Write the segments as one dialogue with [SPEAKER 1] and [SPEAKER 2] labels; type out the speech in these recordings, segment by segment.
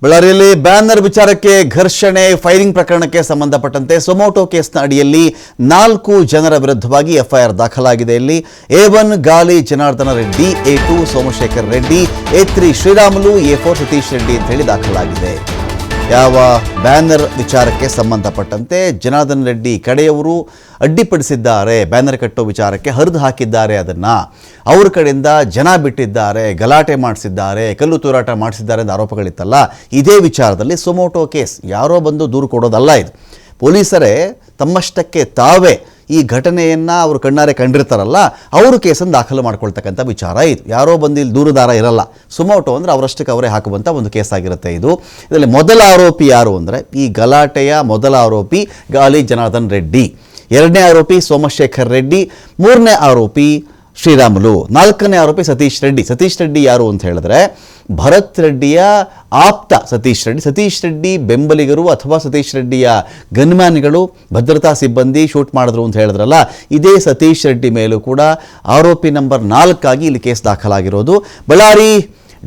[SPEAKER 1] ಬಳ್ಳಾರಿಯಲ್ಲಿ ಬ್ಯಾನರ್ ವಿಚಾರಕ್ಕೆ ಘರ್ಷಣೆ ಫೈರಿಂಗ್ ಪ್ರಕರಣಕ್ಕೆ ಸಂಬಂಧಪಟ್ಟಂತೆ ಸೊಮೋಟೋ ಕೇಸ್ನ ಅಡಿಯಲ್ಲಿ 4 ಜನರ ವಿರುದ್ಧವಾಗಿ ಎಫ್ಐಆರ್ ದಾಖಲಾಗಿದೆ. ಇಲ್ಲಿ A1 Gali Janardhana Reddy, A2 Somashekar Reddy, A3 Sriramulu, A4 Satish Reddy ಅಂತ ಹೇಳಿ ದಾಖಲಾಗಿದೆ. ಯಾವ ಬ್ಯಾನರ್ ವಿಚಾರಕ್ಕೆ ಸಂಬಂಧಪಟ್ಟಂತೆ ಜನಾರ್ದನ ರೆಡ್ಡಿ ಕಡೆಯವರು ಅಡ್ಡಿಪಡಿಸಿದ್ದಾರೆ, ಬ್ಯಾನರ್ ಕಟ್ಟೋ ವಿಚಾರಕ್ಕೆ ಹರಿದು ಹಾಕಿದ್ದಾರೆ, ಅದನ್ನು ಅವ್ರ ಕಡೆಯಿಂದ ಜನ ಬಿಟ್ಟಿದ್ದಾರೆ, ಗಲಾಟೆ ಮಾಡಿಸಿದ್ದಾರೆ, ಕಲ್ಲು ತೂರಾಟ ಮಾಡಿಸಿದ್ದಾರೆ ಅಂತ ಆರೋಪಗಳಿತ್ತಲ್ಲ. ಇದೇ ವಿಚಾರದಲ್ಲಿ ಸೊಮೋಟೋ ಕೇಸ್ ಯಾರೋ ಬಂದು ದೂರು ಕೊಡೋದಲ್ಲ. ಇದು ಪೊಲೀಸರೇ ತಮ್ಮಷ್ಟಕ್ಕೆ ತಾವೇ ಈ ಘಟನೆಯನ್ನು ಅವರು ಕಣ್ಣಾರೆ ಕಂಡಿರ್ತಾರಲ್ಲ, ಅವರು ಕೇಸನ್ನು ದಾಖಲು ಮಾಡ್ಕೊಳ್ತಕ್ಕಂಥ ವಿಚಾರ ಇದು. ಯಾರೋ ಬಂದು ಇಲ್ಲಿ ದೂರುದಾರ ಇರಲ್ಲ. ಸೊಮೋಟೋ ಅಂದರೆ ಅವರಷ್ಟಕ್ಕೆ ಅವರೇ ಹಾಕುವಂಥ ಒಂದು ಕೇಸ್ ಆಗಿರುತ್ತೆ ಇದು. ಇದರಲ್ಲಿ ಮೊದಲ ಆರೋಪಿ ಯಾರು ಅಂದರೆ ಈ ಗಲಾಟೆಯ ಮೊದಲ ಆರೋಪಿ ಗಾಲಿ ಜನಾರ್ದನ್ ರೆಡ್ಡಿ, ಎರಡನೇ ಆರೋಪಿ ಸೋಮಶೇಖರ್ ರೆಡ್ಡಿ, ಮೂರನೇ ಆರೋಪಿ ಶ್ರೀರಾಮುಲು, ನಾಲ್ಕನೇ ಆರೋಪಿ ಸತೀಶ್ ರೆಡ್ಡಿ. ಸತೀಶ್ ರೆಡ್ಡಿ ಯಾರು ಅಂತ ಹೇಳಿದ್ರೆ ಭರತ್ ರೆಡ್ಡಿಯ ಆಪ್ತ ಸತೀಶ್ ರೆಡ್ಡಿ ಬೆಂಬಲಿಗರು ಅಥವಾ ಸತೀಶ್ ರೆಡ್ಡಿಯ ಗನ್ಮ್ಯಾನ್ಗಳು, ಭದ್ರತಾ ಸಿಬ್ಬಂದಿ ಶೂಟ್ ಮಾಡಿದ್ರು ಅಂತ ಹೇಳಿದ್ರಲ್ಲ, ಇದೇ ಸತೀಶ್ ರೆಡ್ಡಿ ಮೇಲೂ ಕೂಡ ಆರೋಪಿ ನಂಬರ್ 4 ಆಗಿ ಇಲ್ಲಿ ಕೇಸ್ ದಾಖಲಾಗಿರೋದು. ಬಳ್ಳಾರಿ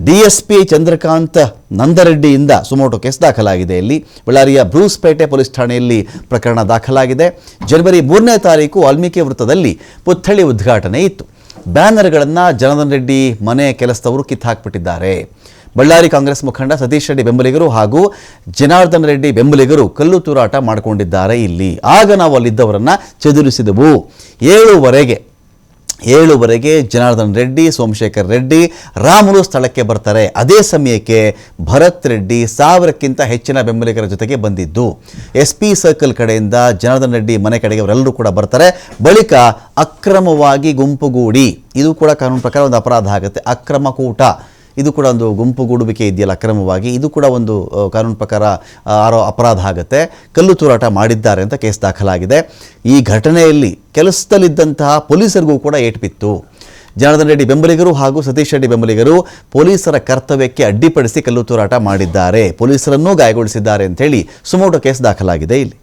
[SPEAKER 1] DSP ಚಂದ್ರಕಾಂತ್ ನಂದರೆಡ್ಡಿಯಿಂದ ಸುಮೋಟೋ ಕೇಸ್ ದಾಖಲಾಗಿದೆ. ಇಲ್ಲಿ ಬಳ್ಳಾರಿಯ ಬ್ರೂಸ್ಪೇಟೆ ಪೊಲೀಸ್ ಠಾಣೆಯಲ್ಲಿ ಪ್ರಕರಣ ದಾಖಲಾಗಿದೆ. ಜನವರಿ 3ನೇ ತಾರೀಕು ವಾಲ್ಮೀಕಿ ವೃತ್ತದಲ್ಲಿ ಪುತ್ಥಳಿ ಉದ್ಘಾಟನೆ ಇತ್ತು. ಬ್ಯಾನರ್ಗಳನ್ನು ಜನಾರ್ದನ್ ರೆಡ್ಡಿ ಮನೆ ಕೆಲಸದವರು ಕಿತ್ತಾಕ್ಬಿಟ್ಟಿದ್ದಾರೆ. ಬಳ್ಳಾರಿ ಕಾಂಗ್ರೆಸ್ ಮುಖಂಡ ಸತೀಶ್ ರೆಡ್ಡಿ ಬೆಂಬಲಿಗರು ಹಾಗೂ ಜನಾರ್ದನ್ ರೆಡ್ಡಿ ಬೆಂಬಲಿಗರು ಕಲ್ಲು ತೂರಾಟ ಮಾಡಿಕೊಂಡಿದ್ದಾರೆ. ಇಲ್ಲಿ ಆಗ ನಾವು ಅಲ್ಲಿದ್ದವರನ್ನು ಚದುರಿಸಿದೆವು. 7ವರೆಗೆ ಜನಾರ್ದನ್ ರೆಡ್ಡಿ, ಸೋಮಶೇಖರ್ ರೆಡ್ಡಿ, ರಾಮುಲು ಸ್ಥಳಕ್ಕೆ ಬರ್ತಾರೆ. ಅದೇ ಸಮಯಕ್ಕೆ ಭರತ್ ರೆಡ್ಡಿ 1000ಕ್ಕಿಂತ ಹೆಚ್ಚಿನ ಬೆಂಬಲಿಗರ ಜೊತೆಗೆ ಬಂದಿದ್ದು. SP ಸರ್ಕಲ್ ಕಡೆಯಿಂದ ಜನಾರ್ದನ್ ರೆಡ್ಡಿ ಮನೆ ಕಡೆಗೆ ಅವರೆಲ್ಲರೂ ಕೂಡ ಬರ್ತಾರೆ. ಬಳಿಕ ಅಕ್ರಮವಾಗಿ ಗುಂಪುಗೂಡಿ, ಇದು ಕೂಡ ಕಾನೂನು ಪ್ರಕಾರ ಒಂದು ಅಪರಾಧ ಆಗುತ್ತೆ. ಅಕ್ರಮ ಕೂಟ, ಇದು ಕೂಡ ಒಂದು ಗುಂಪುಗೂಡುವಿಕೆ ಇದೆಯಲ್ಲ ಅಕ್ರಮವಾಗಿ, ಇದು ಕೂಡ ಒಂದು ಕಾನೂನು ಪ್ರಕಾರ ಅಪರಾಧ ಆಗುತ್ತೆ. ಕಲ್ಲು ತೂರಾಟ ಮಾಡಿದ್ದಾರೆ ಅಂತ ಕೇಸ್ ದಾಖಲಾಗಿದೆ. ಈ ಘಟನೆಯಲ್ಲಿ ಕೆಲಸದಲ್ಲಿದ್ದಂತಹ ಪೊಲೀಸರಿಗೂ ಕೂಡ ಏಟು ಬಿತ್ತು. ಜನಾರ್ದನ್ ರೆಡ್ಡಿ ಬೆಂಬಲಿಗರು ಹಾಗೂ ಸತೀಶ್ ರೆಡ್ಡಿ ಬೆಂಬಲಿಗರು ಪೊಲೀಸರ ಕರ್ತವ್ಯಕ್ಕೆ ಅಡ್ಡಿಪಡಿಸಿ ಕಲ್ಲು ತೂರಾಟ ಮಾಡಿದ್ದಾರೆ, ಪೊಲೀಸರನ್ನೂ ಗಾಯಗೊಳಿಸಿದ್ದಾರೆ ಅಂತೇಳಿ ಸುಮೋಟೋ ಕೇಸ್ ದಾಖಲಾಗಿದೆ. ಇಲ್ಲಿ